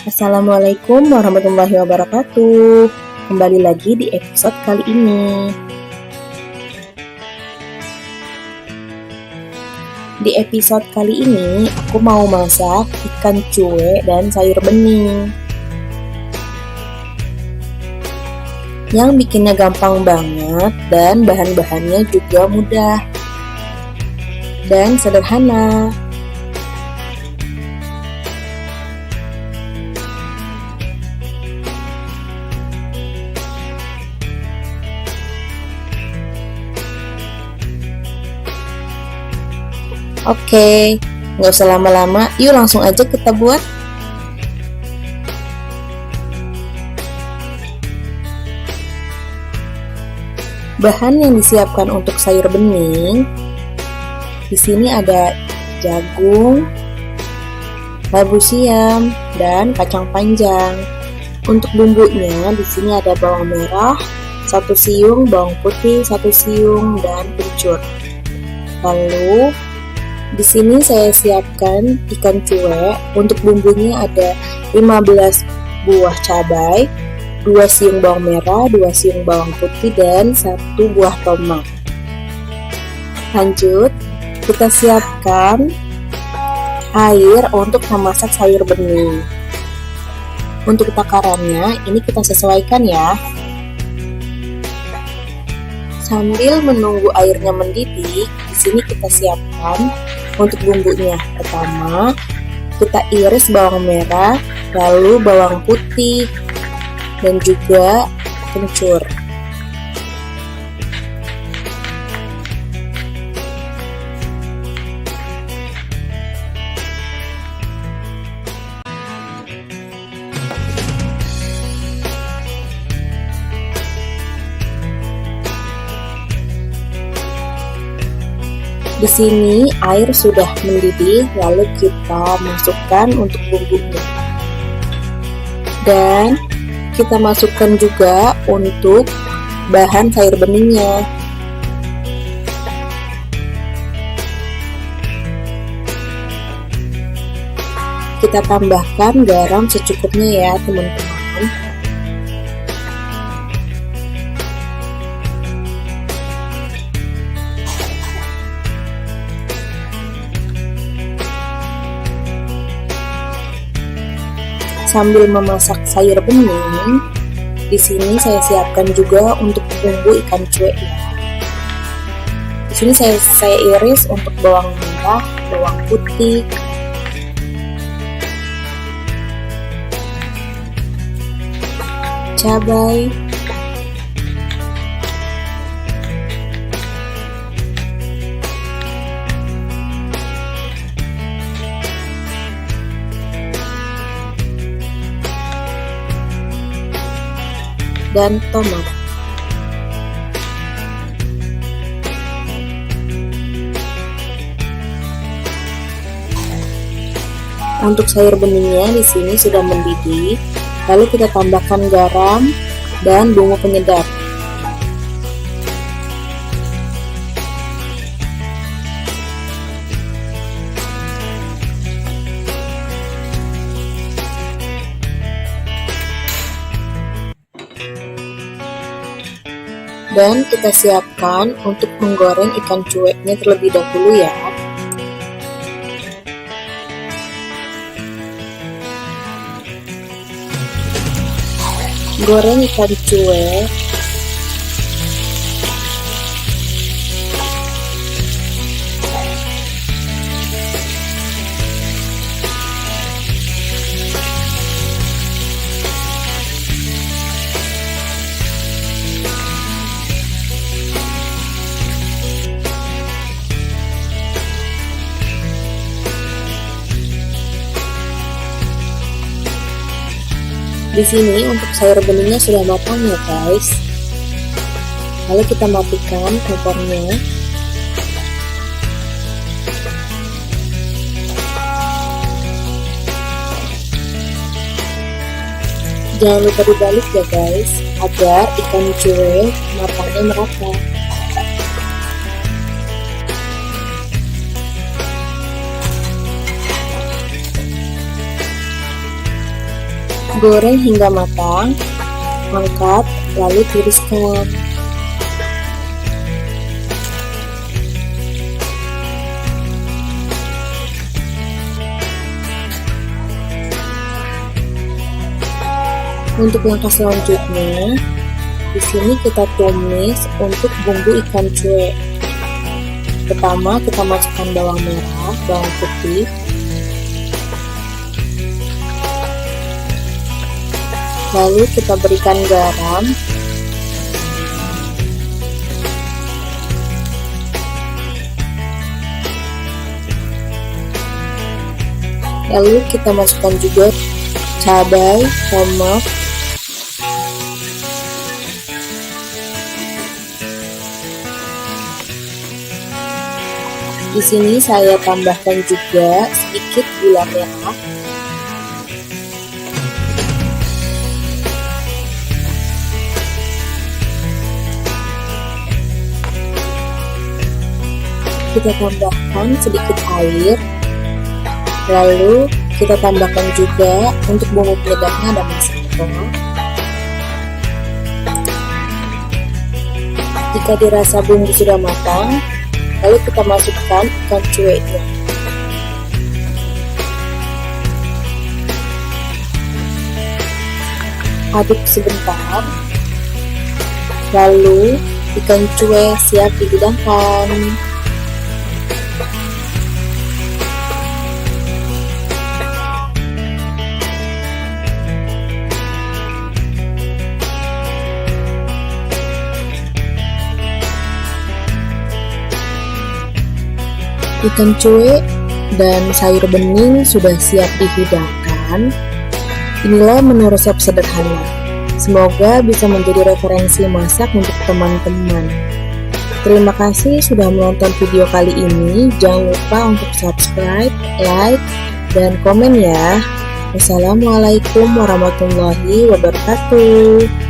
Assalamualaikum warahmatullahi wabarakatuh. Kembali lagi di episode kali ini. Di episode kali ini aku mau masak ikan cuek dan sayur bening. Yang bikinnya gampang banget dan bahan-bahannya juga mudah dan sederhana. Oke, nggak usah lama-lama, yuk langsung aja kita buat. Bahan yang disiapkan untuk sayur bening, di sini ada jagung, labu siam, dan kacang panjang. Untuk bumbunya, di sini ada bawang merah, 1 siung, bawang putih 1 siung, dan kencur. Lalu di sini saya siapkan ikan cuek. Untuk bumbunya ada 15 buah cabai, 2 siung bawang merah, 2 siung bawang putih, dan 1 buah tomat. Lanjut, kita siapkan air untuk memasak sayur bening. Untuk takarannya, ini kita sesuaikan ya. Sambil menunggu airnya mendidih, di sini kita siapkan untuk bumbunya. Pertama, kita iris bawang merah, lalu bawang putih, dan juga kencur. Di sini air sudah mendidih, lalu kita masukkan untuk bumbunya. Dan kita masukkan juga untuk bahan sayur beningnya. Kita tambahkan garam secukupnya ya, teman-teman. Sambil memasak sayur bening, di sini saya siapkan juga untuk bumbu ikan cuek. Di sini saya iris untuk bawang merah, bawang putih, cabai, dan tomat. Untuk sayur beningnya di sini sudah mendidih, lalu kita tambahkan garam dan bumbu penyedap. Dan kita siapkan untuk menggoreng ikan cueknya terlebih dahulu ya. Goreng ikan cuek. Di sini untuk sayur beningnya sudah matang ya guys. Lalu kita matikan kompornya. Jangan lupa dibalik ya guys, agar ikan cuek matangnya merata. Goreng hingga matang, angkat, lalu tiriskan. Untuk langkah selanjutnya, di sini kita tumis untuk bumbu ikan cuek. Pertama, kita masukkan bawang merah, bawang putih, lalu kita berikan garam, lalu kita masukkan juga cabai, tomat, di sini saya tambahkan juga sedikit gula merah. Kita tambahkan sedikit air, lalu kita tambahkan juga untuk bumbu penyedapnya ada masako. Jika dirasa bumbu sudah matang, lalu kita masukkan ikan cueknya. Aduk sebentar, lalu ikan cuek siap dihidangkan. Ikan cuek dan sayur bening sudah siap dihidangkan. Inilah menu resep sederhana. Semoga bisa menjadi referensi masak untuk teman-teman. Terima kasih sudah menonton video kali ini. Jangan lupa untuk subscribe, like, dan komen ya. Wassalamualaikum warahmatullahi wabarakatuh.